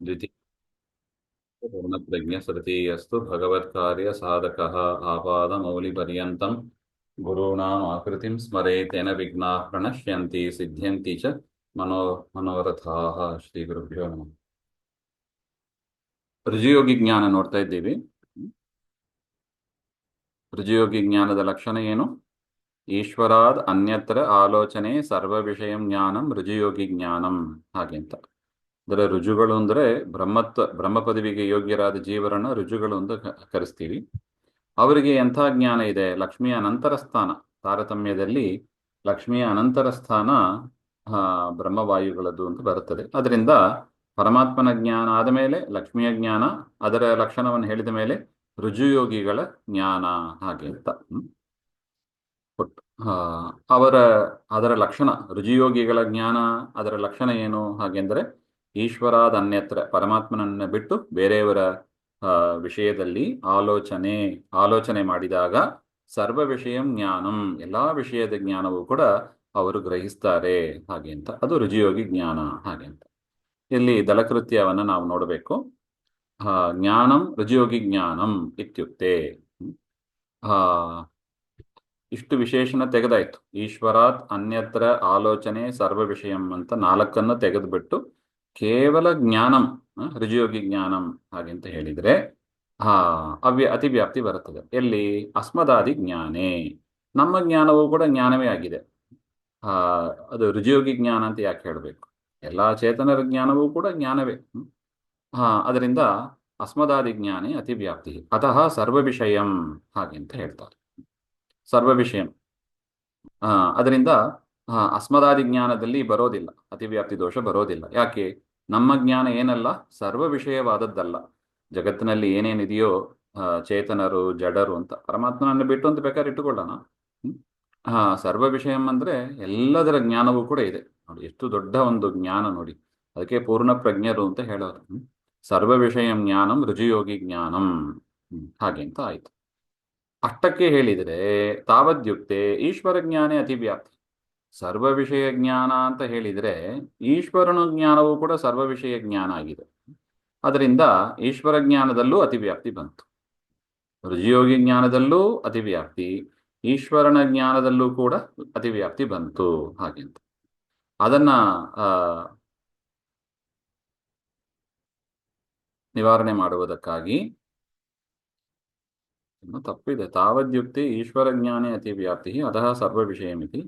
द्वितीय पूर्णप्रज्ञस्तृतीयस्तु भगवत्कार्यसाधकः आपादमौलिपर्यन्तं गुरूणाम् आकृतिं स्मरेत् तेन विघ्नाः प्रणश्यन्ति सिद्ध्यन्ति च मनोरथाः ಶ್ರೀಗುರುಭ್ಯೋ ನಮಃ. ಋಜುಯೋಗಿ ಜ್ಞಾನ ನೋಡ್ತಾ ಇದ್ದೀವಿ. ಋಜುಯೋಗಿ ಜ್ಞಾನದ ಲಕ್ಷಣ ಏನು? ಈಶ್ವರಾದ್ ಅನ್ಯತ್ರ ಆಲೋಚನೆ ಸರ್ವ ವಿಷಯ ಜ್ಞಾನಂ ಋಜುಯೋಗಿ ಜ್ಞಾನಂ ಹಾಗೆ ಅಂತ. ಅಂದರೆ ರುಜುಗಳು ಅಂದರೆ ಬ್ರಹ್ಮ ಪದವಿಗೆ ಯೋಗ್ಯರಾದ ಜೀವರನ್ನ ರುಜುಗಳು ಅಂತ ಕರೆಸ್ತೀವಿ. ಅವರಿಗೆ ಎಂಥ ಜ್ಞಾನ ಇದೆ? ಲಕ್ಷ್ಮಿಯ ಅನಂತರ ಸ್ಥಾನ, ತಾರತಮ್ಯದಲ್ಲಿ ಲಕ್ಷ್ಮಿಯ ಅನಂತರ ಸ್ಥಾನ ಬ್ರಹ್ಮವಾಯುಗಳದ್ದು ಅಂತ ಬರುತ್ತದೆ. ಅದರಿಂದ ಪರಮಾತ್ಮನ ಜ್ಞಾನ ಆದ ಮೇಲೆ ಲಕ್ಷ್ಮಿಯ ಜ್ಞಾನ, ಅದರ ಲಕ್ಷಣವನ್ನು ಹೇಳಿದ ಮೇಲೆ ರುಜುಯೋಗಿಗಳ ಜ್ಞಾನ ಹಾಗೆ ಅಂತ. ಅದರ ಲಕ್ಷಣ ರುಜುಯೋಗಿಗಳ ಜ್ಞಾನ, ಅದರ ಲಕ್ಷಣ ಏನು ಹಾಗೆಂದರೆ ಈಶ್ವರಾದ ಅನ್ಯತ್ರ, ಪರಮಾತ್ಮನನ್ನು ಬಿಟ್ಟು ಬೇರೆಯವರ ವಿಷಯದಲ್ಲಿ ಆಲೋಚನೆ ಮಾಡಿದಾಗ ಸರ್ವ ವಿಷಯ ಜ್ಞಾನಂ, ಎಲ್ಲಾ ವಿಷಯದ ಜ್ಞಾನವೂ ಕೂಡ ಅವರು ಗ್ರಹಿಸ್ತಾರೆ ಹಾಗೆ ಅಂತ. ಅದು ರುಜಿಯೋಗಿ ಜ್ಞಾನ ಹಾಗೆ ಅಂತ. ಇಲ್ಲಿ ದಲಕೃತ್ಯವನ್ನು ನಾವು ನೋಡಬೇಕು. ಜ್ಞಾನಂ ರುಜಿಯೋಗಿ ಜ್ಞಾನಂ ಇತ್ಯುಕ್ತೆ ಇಷ್ಟು ವಿಶೇಷಣ ತೆಗೆದಾಯ್ತು. ಈಶ್ವರಾತ್ ಅನ್ಯತ್ರ ಆಲೋಚನೆ ಸರ್ವ ವಿಷಯಂ ಅಂತ 4 ತೆಗೆದುಬಿಟ್ಟು ಕೇವಲ ಜ್ಞಾನಂ, ರುಜಿಯೋಗಿ ಜ್ಞಾನಂ ಹಾಗೆ ಅಂತ ಹೇಳಿದರೆ ಅತಿವ್ಯಾಪ್ತಿ ಬರುತ್ತದೆ. ಎಲ್ಲಿ? ಅಸ್ಮದಾದಿ ಜ್ಞಾನೇ, ನಮ್ಮ ಜ್ಞಾನವೂ ಕೂಡ ಜ್ಞಾನವೇ ಆಗಿದೆ. ಅದು ರುಜಿಯೋಗಿ ಜ್ಞಾನ ಅಂತ ಯಾಕೆ ಹೇಳಬೇಕು? ಎಲ್ಲ ಚೇತನರ ಜ್ಞಾನವೂ ಕೂಡ ಜ್ಞಾನವೇ. ಅದರಿಂದ ಅಸ್ಮದಾದಿ ಜ್ಞಾನೇ ಅತಿವ್ಯಾಪ್ತಿ ಅತಃ ಸರ್ವ ವಿಷಯಂ ಹಾಗೆ ಅಂತ ಹೇಳ್ತಾರೆ. ಸರ್ವ ವಿಷಯಂ ಅದರಿಂದ ಅಸ್ಮದಾದಿ ಜ್ಞಾನದಲ್ಲಿ ಬರೋದಿಲ್ಲ, ಅತಿವ್ಯಾಪ್ತಿ ದೋಷ ಬರೋದಿಲ್ಲ. ಯಾಕೆ? ನಮ್ಮ ಜ್ಞಾನ ಏನಲ್ಲ, ಸರ್ವ ವಿಷಯವಾದದ್ದಲ್ಲ. ಜಗತ್ತಿನಲ್ಲಿ ಏನೇನಿದೆಯೋ ಚೇತನರು ಜಡರು ಅಂತ, ಪರಮಾತ್ಮನನ್ನು ಬಿಟ್ಟು ಅಂತ ಬೇಕಾದ್ರೆ ಇಟ್ಟುಕೊಳ್ಳೋಣ. ಸರ್ವ ವಿಷಯಂ ಅಂದ್ರೆ ಎಲ್ಲದರ ಜ್ಞಾನವೂ ಕೂಡ ಇದೆ ನೋಡಿ. ಎಷ್ಟು ದೊಡ್ಡ ಒಂದು ಜ್ಞಾನ ನೋಡಿ. ಅದಕ್ಕೆ ಪೂರ್ಣ ಪ್ರಜ್ಞರು ಅಂತ ಹೇಳೋರು. ಸರ್ವ ವಿಷಯಂ ಜ್ಞಾನಂ ರುಜಿಯೋಗಿ ಜ್ಞಾನಂ ಹಾಗೆ ಅಂತ ಆಯ್ತು. ಅಷ್ಟಕ್ಕೆ ಹೇಳಿದರೆ ತಾವದ್ಯುಕ್ತೆ ಈಶ್ವರ ಜ್ಞಾನೇ ಅತಿವ್ಯಾಪ್ತಿ. ಸರ್ವ ವಿಷಯ ಜ್ಞಾನ ಅಂತ ಹೇಳಿದರೆ ಈಶ್ವರನ ಜ್ಞಾನವೂ ಕೂಡ ಸರ್ವ ವಿಷಯ ಜ್ಞಾನ ಆಗಿದೆ. ಅದರಿಂದ ಈಶ್ವರ ಜ್ಞಾನದಲ್ಲೂ ಅತಿವ್ಯಾಪ್ತಿ ಬಂತು, ರುಜಿಯೋಗಿ ಜ್ಞಾನದಲ್ಲೂ ಅತಿವ್ಯಾಪ್ತಿ, ಈಶ್ವರನ ಜ್ಞಾನದಲ್ಲೂ ಕೂಡ ಅತಿವ್ಯಾಪ್ತಿ ಬಂತು ಹಾಗೆ ಅಂತ. ಅದನ್ನ ನಿವಾರಣೆ ಮಾಡುವುದಕ್ಕಾಗಿ ತಪ್ಪಿದೆ. ತಾವದ್ಯುಕ್ತೆ ಈಶ್ವರ ಜ್ಞಾನೇ ಅತಿವ್ಯಾಪ್ತಿ ಅತಃ ಸರ್ವ ವಿಷಯಮಿತಿ.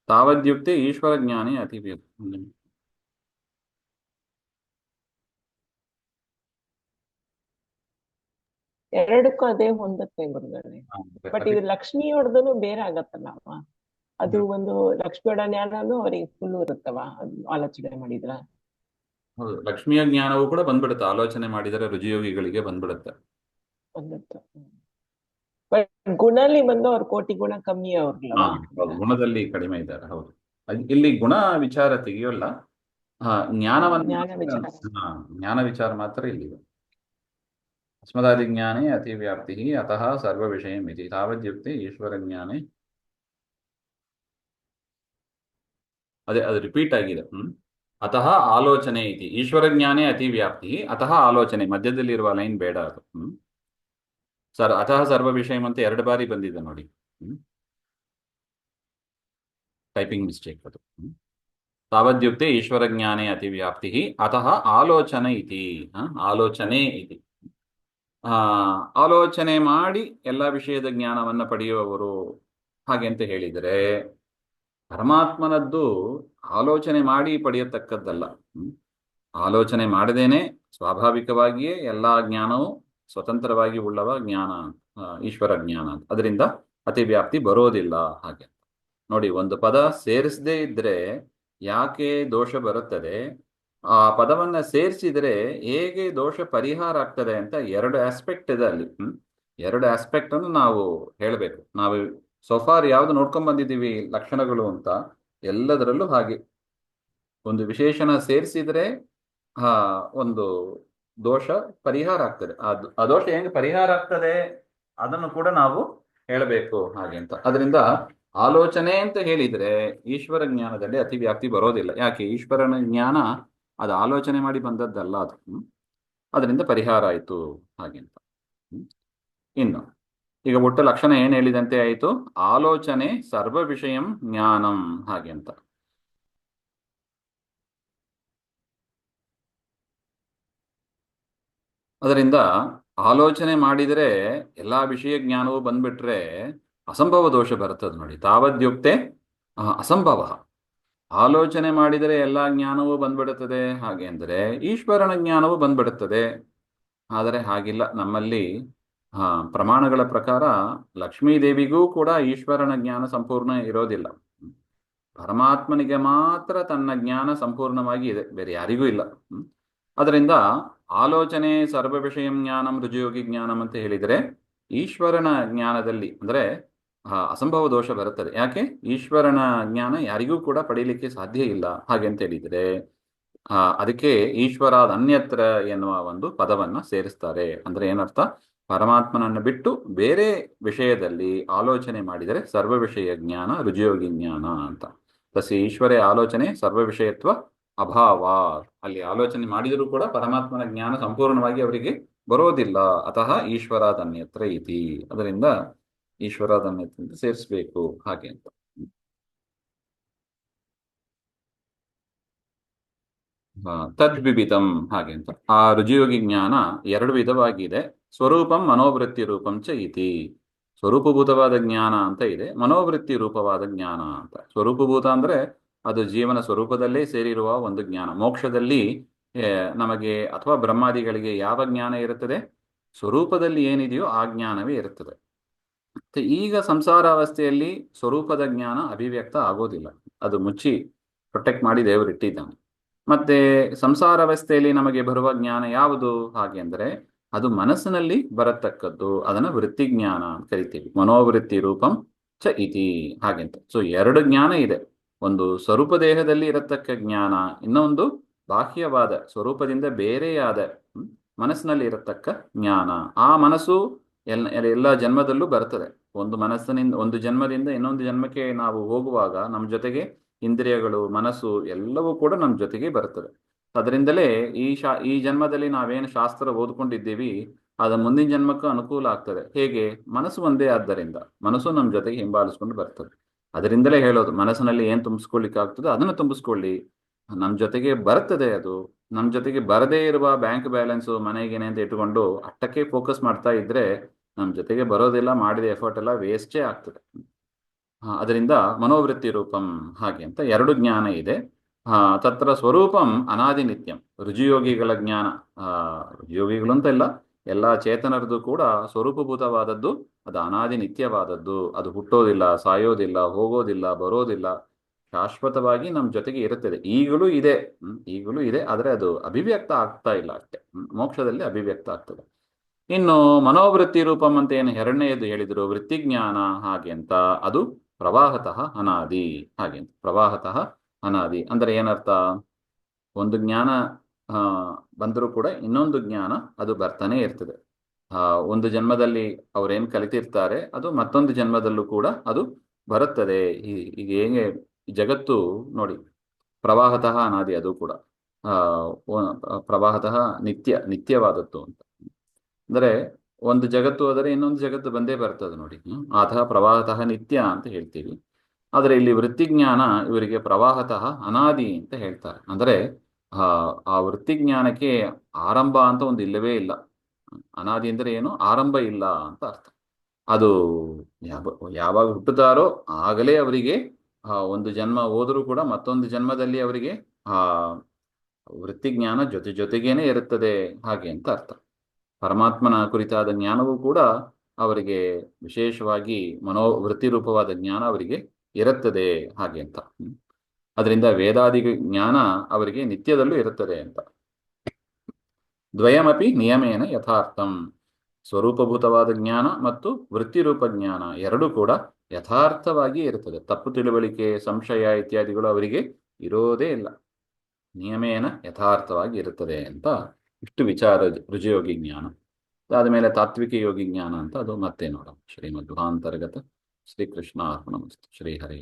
ತಾವದ್ಯುಕ್ತೆ ಈಶ್ವರ ಜ್ಞಾನೇ ಅತಿವ್ಯಾಪ್ತಿ. ಎರಡಕ್ಕೂ ಅದೇ ಹೊಂದತ್ತೆ ಗುರುಗಳೇ. ಬಟ್ ಇದು ಲಕ್ಷ್ಮಿ ಹೊಡೆದನು ಬೇರೆ ಆಗತ್ತಲ್ಲ. ಅದು ಒಂದು ಲಕ್ಷ್ಮಿಯೊಡ ಜ್ಞಾನನು ಅವ್ರಿಗೆ ಫುಲ್ ಇರುತ್ತವ ಆಲೋಚನೆ ಮಾಡಿದ್ರ. ಹೌದು, ಲಕ್ಷ್ಮಿಯ ಜ್ಞಾನವೂ ಕೂಡ ಬಂದ್ಬಿಡುತ್ತೆ. ಆಲೋಚನೆ ಮಾಡಿದರೆ ರುಜಿಯೋಗಿಗಳಿಗೆ ಬಂದ್ಬಿಡುತ್ತೆ. ಬಟ್ ಗುಣಲ್ಲಿ ಬಂದು ಅವ್ರ ಕೋಟಿ ಗುಣ ಕಮ್ಮಿ ಅವ್ರಲ್ಲ, ಗುಣದಲ್ಲಿ ಕಡಿಮೆ ಇದ್ದಾರೆ. ಹೌದು, ಇಲ್ಲಿ ಗುಣ ವಿಚಾರ ತೆಗೆಯೋಲ್ಲ, ಜ್ಞಾನ ವಿಚಾರ ಮಾತ್ರ ಇಲ್ಲಿದೆ. ಅಸ್ಮದಾದಿ ಜ್ಞಾನೇ ಅತಿವ್ಯಾಪ್ತಿ ಅತಃ ಸರ್ವ ವಿಷಯಮಿತಿ ತಾವದ್ಯುಕ್ತೆ ಈಶ್ವರ ಜ್ಞಾನೇ. ಅದು ರಿಪೀಟ್ ಆಗಿದೆ. ಅತಃ ಆಲೋಚನೆ ಇತಿ ಈಶ್ವರ ಜ್ಞಾನೇ ಅತಿವ್ಯಾಪ್ತಿ ಅತಃ ಆಲೋಚನೆ. ಮಧ್ಯದಲ್ಲಿರುವ ಲೈನ್ ಬೇಡ ಅದು. ಅತಃ ಸರ್ವ ವಿಷಯ ಅಂತ 2 ಬಾರಿ ಬಂದಿದೆ ನೋಡಿ. ಟೈಪಿಂಗ್ ಮಿಸ್ಟೇಕ್ ಅದು. ತಾವದ್ಯುಕ್ತೆ ಈಶ್ವರ ಜ್ಞಾನೇ ಅತಿವ್ಯಾಪ್ತಿ ಅತಃ ಆಲೋಚನೆ ಇತಿ. ಆಲೋಚನೆ ಇತಿ ಆಲೋಚನೆ ಮಾಡಿ ಎಲ್ಲ ವಿಷಯದ ಜ್ಞಾನವನ್ನು ಪಡೆಯುವವರು ಹಾಗೆ ಅಂತ ಹೇಳಿದರೆ ಪರಮಾತ್ಮನದ್ದು ಆಲೋಚನೆ ಮಾಡಿ ಪಡೆಯತಕ್ಕದ್ದಲ್ಲ. ಆಲೋಚನೆ ಮಾಡದೇನೆ ಸ್ವಾಭಾವಿಕವಾಗಿಯೇ ಎಲ್ಲ ಜ್ಞಾನವು ಸ್ವತಂತ್ರವಾಗಿ ಉಳ್ಳವ ಜ್ಞಾನ ಈಶ್ವರ ಜ್ಞಾನ. ಅದರಿಂದ ಅತಿವ್ಯಾಪ್ತಿ ಬರೋದಿಲ್ಲ ಹಾಗೆ ನೋಡಿ. ಒಂದು ಪದ ಸೇರಿಸದೇ ಇದ್ರೆ ಯಾಕೆ ದೋಷ ಬರುತ್ತದೆ, ಆ ಪದವನ್ನ ಸೇರಿಸಿದರೆ ಹೇಗೆ ದೋಷ ಪರಿಹಾರ ಆಗ್ತದೆ ಅಂತ 2 ಆಸ್ಪೆಕ್ಟ್ ಇದೆ ಅಲ್ಲಿ. 2 ಆಸ್ಪೆಕ್ಟ್ ಅನ್ನು ನಾವು ಹೇಳಬೇಕು. ನಾವು ಸೋಫಾರ್ ಯಾವ್ದು ನೋಡ್ಕೊಂಡ್ ಬಂದಿದ್ದೀವಿ ಲಕ್ಷಣಗಳು ಅಂತ, ಎಲ್ಲದರಲ್ಲೂ ಹಾಗೆ ಒಂದು ವಿಶೇಷಣ ಸೇರಿಸಿದ್ರೆ ಒಂದು ದೋಷ ಪರಿಹಾರ ಆಗ್ತದೆ. ಆ ದೋಷ ಹೆಂಗೆ ಪರಿಹಾರ ಆಗ್ತದೆ ಅದನ್ನು ಕೂಡ ನಾವು ಹೇಳಬೇಕು ಹಾಗೆ ಅಂತ. ಅದರಿಂದ ಆಲೋಚನೆ ಅಂತ ಹೇಳಿದ್ರೆ ಈಶ್ವರ ಜ್ಞಾನದಲ್ಲಿ ಅತಿವ್ಯಾಪ್ತಿ ಬರೋದಿಲ್ಲ. ಯಾಕೆ? ಈಶ್ವರನ ಜ್ಞಾನ ಅದು ಆಲೋಚನೆ ಮಾಡಿ ಬಂದದ್ದಲ್ಲ ಅದು. ಅದರಿಂದ ಪರಿಹಾರ ಆಯಿತು ಹಾಗೆ ಅಂತ. ಇನ್ನು ಈಗ ಒಟ್ಟು ಲಕ್ಷಣ ಏನು ಹೇಳಿದಂತೆ ಆಯಿತು, ಆಲೋಚನೆ ಸರ್ವ ವಿಷಯಂ ಜ್ಞಾನಂ ಹಾಗೆ ಅಂತ. ಅದರಿಂದ ಆಲೋಚನೆ ಮಾಡಿದರೆ ಎಲ್ಲಾ ವಿಷಯ ಜ್ಞಾನವು ಬಂದ್ಬಿಟ್ರೆ ಅಸಂಭವ ದೋಷ ಬರ್ತದೆ ನೋಡಿ. ತಾವದ್ಯುಕ್ತೆ ಅಸಂಭವ. ಆಲೋಚನೆ ಮಾಡಿದರೆ ಎಲ್ಲ ಜ್ಞಾನವೂ ಬಂದ್ಬಿಡುತ್ತದೆ ಹಾಗೆ ಅಂದರೆ ಈಶ್ವರನ ಜ್ಞಾನವೂ ಬಂದ್ಬಿಡುತ್ತದೆ. ಆದರೆ ಹಾಗಿಲ್ಲ. ನಮ್ಮಲ್ಲಿ ಪ್ರಮಾಣಗಳ ಪ್ರಕಾರ ಲಕ್ಷ್ಮೀದೇವಿಗೂ ಕೂಡ ಈಶ್ವರನ ಜ್ಞಾನ ಸಂಪೂರ್ಣ ಇರೋದಿಲ್ಲ. ಪರಮಾತ್ಮನಿಗೆ ಮಾತ್ರ ತನ್ನ ಜ್ಞಾನ ಸಂಪೂರ್ಣವಾಗಿ ಇದೆ, ಬೇರೆ ಯಾರಿಗೂ ಇಲ್ಲ. ಅದರಿಂದ ಆಲೋಚನೆ ಸರ್ವ ವಿಷಯಂ ಜ್ಞಾನಂ ರುಜುಯೋಗಿ ಜ್ಞಾನಂ ಅಂತ ಹೇಳಿದರೆ ಈಶ್ವರನ ಜ್ಞಾನದಲ್ಲಿ ಅಂದರೆ ಅಸಂಭವ ದೋಷ ಬರುತ್ತದೆ. ಯಾಕೆ? ಈಶ್ವರನ ಜ್ಞಾನ ಯಾರಿಗೂ ಕೂಡ ಪಡೀಲಿಕ್ಕೆ ಸಾಧ್ಯ ಇಲ್ಲ ಹಾಗೆ ಅಂತ ಹೇಳಿದರೆ ಅದಕ್ಕೆ ಈಶ್ವರಾದ ಅನ್ಯತ್ರ ಎನ್ನುವ ಒಂದು ಪದವನ್ನ ಸೇರಿಸ್ತಾರೆ. ಅಂದ್ರೆ ಏನರ್ಥ? ಪರಮಾತ್ಮನನ್ನು ಬಿಟ್ಟು ಬೇರೆ ವಿಷಯದಲ್ಲಿ ಆಲೋಚನೆ ಮಾಡಿದರೆ ಸರ್ವ ವಿಷಯ ಜ್ಞಾನ ರುಜಿಯೋಗಿ ಜ್ಞಾನ ಅಂತ. ತಸ್ಯ ಈಶ್ವರೇ ಆಲೋಚನೆ ಸರ್ವ ವಿಷಯತ್ವ ಅಭಾವ. ಅಲ್ಲಿ ಆಲೋಚನೆ ಮಾಡಿದರೂ ಕೂಡ ಪರಮಾತ್ಮನ ಜ್ಞಾನ ಸಂಪೂರ್ಣವಾಗಿ ಅವರಿಗೆ ಬರೋದಿಲ್ಲ. ಅತಃ ಈಶ್ವರಾದನ್ಯತ್ರ ಇತಿ. ಅದರಿಂದ ಈಶ್ವರಾದನ್ಯತ್ರ ಸೇರಿಸಬೇಕು ಹಾಗೆ ಅಂತ. ತದ್ವಿವಿಧಂ ಹಾಗೆ ಅಂತ. ಆ ರುಜಿಯೋಗಿ ಜ್ಞಾನ ಎರಡು ವಿಧವಾಗಿದೆ. ಸ್ವರೂಪಂ ಮನೋವೃತ್ತಿ ರೂಪಂ ಚ ಇತಿ. ಸ್ವರೂಪಭೂತವಾದ ಜ್ಞಾನ ಅಂತ ಇದೆ, ಮನೋವೃತ್ತಿ ರೂಪವಾದ ಜ್ಞಾನ ಅಂತ. ಸ್ವರೂಪಭೂತ ಅಂದ್ರೆ ಅದು ಜೀವನ ಸ್ವರೂಪದಲ್ಲೇ ಸೇರಿರುವ ಒಂದು ಜ್ಞಾನ. ಮೋಕ್ಷದಲ್ಲಿ ನಮಗೆ ಅಥವಾ ಬ್ರಹ್ಮಾದಿಗಳಿಗೆ ಯಾವ ಜ್ಞಾನ ಇರುತ್ತದೆ? ಸ್ವರೂಪದಲ್ಲಿ ಏನಿದೆಯೋ ಆ ಜ್ಞಾನವೇ ಇರುತ್ತದೆ. ಈಗ ಸಂಸಾರಾವಸ್ಥೆಯಲ್ಲಿ ಸ್ವರೂಪದ ಜ್ಞಾನ ಅಭಿವ್ಯಕ್ತ ಆಗೋದಿಲ್ಲ. ಅದು ಮುಚ್ಚಿ ಪ್ರೊಟೆಕ್ಟ್ ಮಾಡಿ ದೇವರು ಇಟ್ಟಿದ್ದಾನೆ. ಮತ್ತೆ ಸಂಸಾರಾವಸ್ಥೆಯಲ್ಲಿ ನಮಗೆ ಬರುವ ಜ್ಞಾನ ಯಾವುದು ಹಾಗೆ ಅಂದರೆ ಅದು ಮನಸ್ಸಿನಲ್ಲಿ ಬರತಕ್ಕದ್ದು. ಅದನ್ನು ವೃತ್ತಿ ಜ್ಞಾನ ಅಂತ ಕರಿತೀವಿ. ಮನೋವೃತ್ತಿ ರೂಪಂ ಚ ಇತಿ ಹಾಗೆಂತ. ಸೊ ಎರಡು ಜ್ಞಾನ ಇದೆ. ಒಂದು ಸ್ವರೂಪ ದೇಹದಲ್ಲಿ ಇರತಕ್ಕ ಜ್ಞಾನ, ಇನ್ನೊಂದು ಬಾಹ್ಯವಾದ ಸ್ವರೂಪದಿಂದ ಬೇರೆಯಾದ ಮನಸ್ಸಿನಲ್ಲಿ ಇರತಕ್ಕ ಜ್ಞಾನ. ಆ ಮನಸ್ಸು ಎಲ್ಲ ಜನ್ಮದಲ್ಲೂ ಬರ್ತದೆ. ಒಂದು ಮನಸ್ಸಿನಿಂದ ಒಂದು ಜನ್ಮದಿಂದ ಇನ್ನೊಂದು ಜನ್ಮಕ್ಕೆ ನಾವು ಹೋಗುವಾಗ ನಮ್ಮ ಜೊತೆಗೆ ಇಂದ್ರಿಯಗಳು, ಮನಸ್ಸು ಎಲ್ಲವೂ ಕೂಡ ನಮ್ಮ ಜೊತೆಗೆ ಬರ್ತದೆ. ಅದರಿಂದಲೇ ಈ ಜನ್ಮದಲ್ಲಿ ನಾವೇನು ಶಾಸ್ತ್ರ ಓದ್ಕೊಂಡಿದ್ದೀವಿ ಅದು ಮುಂದಿನ ಜನ್ಮಕ್ಕೂ ಅನುಕೂಲ ಆಗ್ತದೆ. ಹೇಗೆ? ಮನಸ್ಸು ಒಂದೇ ಆದ್ದರಿಂದ ಮನಸ್ಸು ನಮ್ಮ ಜೊತೆಗೆ ಹಿಂಬಾಲಿಸ್ಕೊಂಡು ಬರ್ತದೆ. ಅದರಿಂದಲೇ ಹೇಳೋದು, ಮನಸ್ಸಿನಲ್ಲಿ ಏನು ತುಂಬಿಸ್ಕೊಳ್ಳಿಕ್ಕೆ ಆಗ್ತದೆ ಅದನ್ನು ತುಂಬಿಸ್ಕೊಳ್ಳಿ, ನಮ್ಮ ಜೊತೆಗೆ ಬರ್ತದೆ. ಅದು ನಮ್ಮ ಜೊತೆಗೆ ಬರದೇ ಇರುವ ಬ್ಯಾಂಕ್ ಬ್ಯಾಲೆನ್ಸು ಮನೆಗೇನೆ ಅಂತ ಇಟ್ಕೊಂಡು ಅಷ್ಟಕ್ಕೆ ಫೋಕಸ್ ಮಾಡ್ತಾ ಇದ್ರೆ ನಮ್ಮ ಜೊತೆಗೆ ಬರೋದಿಲ್ಲ. ಮಾಡಿದ ಎಫರ್ಟ್ ಎಲ್ಲ ವೇಸ್ಟೇ ಆಗ್ತದೆ. ಅದರಿಂದ ಮನೋವೃತ್ತಿ ರೂಪಂ ಹಾಗೆ ಅಂತ ಎರಡು ಜ್ಞಾನ ಇದೆ. ತತ್ರ ಸ್ವರೂಪಂ ಅನಾದಿ ನಿತ್ಯಂ. ರುಜಿಯೋಗಿಗಳ ಜ್ಞಾನ, ರುಜಿಯೋಗಿಗಳು ಅಂತ ಇಲ್ಲ, ಎಲ್ಲ ಚೇತನರದು ಕೂಡ ಸ್ವರೂಪಭೂತವಾದದ್ದು. ಅದು ಅನಾದಿ ನಿತ್ಯವಾದದ್ದು. ಅದು ಹುಟ್ಟೋದಿಲ್ಲ, ಸಾಯೋದಿಲ್ಲ, ಹೋಗೋದಿಲ್ಲ, ಬರೋದಿಲ್ಲ, ಶಾಶ್ವತವಾಗಿ ನಮ್ಮ ಜೊತೆಗೆ ಇರುತ್ತದೆ. ಈಗಲೂ ಇದೆ, ಈಗಲೂ ಇದೆ. ಆದರೆ ಅದು ಅಭಿವ್ಯಕ್ತ ಆಗ್ತಾ ಇಲ್ಲ ಅಷ್ಟೇ. ಮೋಕ್ಷದಲ್ಲಿ ಅಭಿವ್ಯಕ್ತ ಆಗ್ತದೆ. ಇನ್ನು ಮನೋವೃತ್ತಿ ರೂಪಂ ಅಂತ ಏನು ಎರಡನೆಯದು ಹೇಳಿದ್ರು, ವೃತ್ತಿಜ್ಞಾನ ಹಾಗೆ ಅಂತ, ಅದು ಪ್ರವಾಹತಃ ಅನಾದಿ ಹಾಗೆ ಅಂತ. ಪ್ರವಾಹತಃ ಅನಾದಿ ಅಂದ್ರೆ ಏನರ್ಥ? ಒಂದು ಜ್ಞಾನ ಬಂದರೂ ಕೂಡ ಇನ್ನೊಂದು ಜ್ಞಾನ ಅದು ಬರ್ತಾನೆ ಇರ್ತದೆ. ಒಂದು ಜನ್ಮದಲ್ಲಿ ಅವ್ರೇನು ಕಲಿತಿರ್ತಾರೆ ಅದು ಮತ್ತೊಂದು ಜನ್ಮದಲ್ಲೂ ಕೂಡ ಅದು ಬರುತ್ತದೆ. ಈಗ ಹೇಗೆ ಜಗತ್ತು ನೋಡಿ, ಪ್ರವಾಹತಃ ಅನಾದಿ, ಅದು ಕೂಡ ಪ್ರವಾಹತಃ ನಿತ್ಯವಾದದ್ದು ಅಂತ. ಅಂದರೆ ಒಂದು ಜಗತ್ತು ಹೋದರೆ ಇನ್ನೊಂದು ಜಗತ್ತು ಬಂದೇ ಬರ್ತದೆ ನೋಡಿ. ಆತಃ ಪ್ರವಾಹತಃ ನಿತ್ಯ ಅಂತ ಹೇಳ್ತೀವಿ. ಆದರೆ ಇಲ್ಲಿ ವೃತ್ತಿಜ್ಞಾನ ಇವರಿಗೆ ಪ್ರವಾಹತಃ ಅನಾದಿ ಅಂತ ಹೇಳ್ತಾರೆ. ಅಂದರೆ ಆ ವೃತ್ತಿಜ್ಞಾನಕ್ಕೆ ಆರಂಭ ಅಂತ ಒಂದು ಇಲ್ಲವೇ ಇಲ್ಲ. ಅನಾದಿ ಅಂದರೆ ಏನು? ಆರಂಭ ಇಲ್ಲ ಅಂತ ಅರ್ಥ. ಅದು ಯಾವಾಗ ಹುಟ್ಟುತ್ತಾರೋ ಆಗಲೇ ಅವರಿಗೆ ಒಂದು ಜನ್ಮ ಹೋದರೂ ಕೂಡ ಮತ್ತೊಂದು ಜನ್ಮದಲ್ಲಿ ಅವರಿಗೆ ವೃತ್ತಿಜ್ಞಾನ ಜೊತೆಗೇನೆ ಇರುತ್ತದೆ ಹಾಗೆ ಅಂತ ಅರ್ಥ. ಪರಮಾತ್ಮನ ಕುರಿತಾದ ಜ್ಞಾನವೂ ಕೂಡ ಅವರಿಗೆ ವಿಶೇಷವಾಗಿ ಮನೋವೃತ್ತಿ ರೂಪವಾದ ಜ್ಞಾನ ಅವರಿಗೆ ಇರುತ್ತದೆ ಹಾಗೆ ಅಂತ. ಅದರಿಂದ ವೇದಾದಿ ಜ್ಞಾನ ಅವರಿಗೆ ನಿತ್ಯದಲ್ಲೂ ಇರುತ್ತದೆ ಅಂತ. ದ್ವಯಮಪಿ ನಿಯಮೇನ ಯಥಾರ್ಥಂ. ಸ್ವರೂಪಭೂತವಾದ ಜ್ಞಾನ ಮತ್ತು ವೃತ್ತಿರೂಪ ಜ್ಞಾನ ಎರಡೂ ಕೂಡ ಯಥಾರ್ಥವಾಗಿ ಇರುತ್ತದೆ. ತಪ್ಪು ತಿಳುವಳಿಕೆ, ಸಂಶಯ ಇತ್ಯಾದಿಗಳು ಅವರಿಗೆ ಇರೋದೇ ಇಲ್ಲ. ನಿಯಮೇನ ಯಥಾರ್ಥವಾಗಿ ಇರುತ್ತದೆ ಅಂತ ಇಷ್ಟು ವಿಚಾರ ರುಜಿಯೋಗಿ ಜ್ಞಾನ. ಅದಾದಮೇಲೆ ತಾತ್ವಿಕ ಯೋಗಿ ಜ್ಞಾನ ಅಂತ, ಅದು ಮತ್ತೆ ನೋಡೋಣ. ಶ್ರೀಮದ್ ಗುಹಾಂತರ್ಗತ ಶ್ರೀಕೃಷ್ಣ ಅರ್ಪಣಮಸ್ತು. ಶ್ರೀಹರಿ.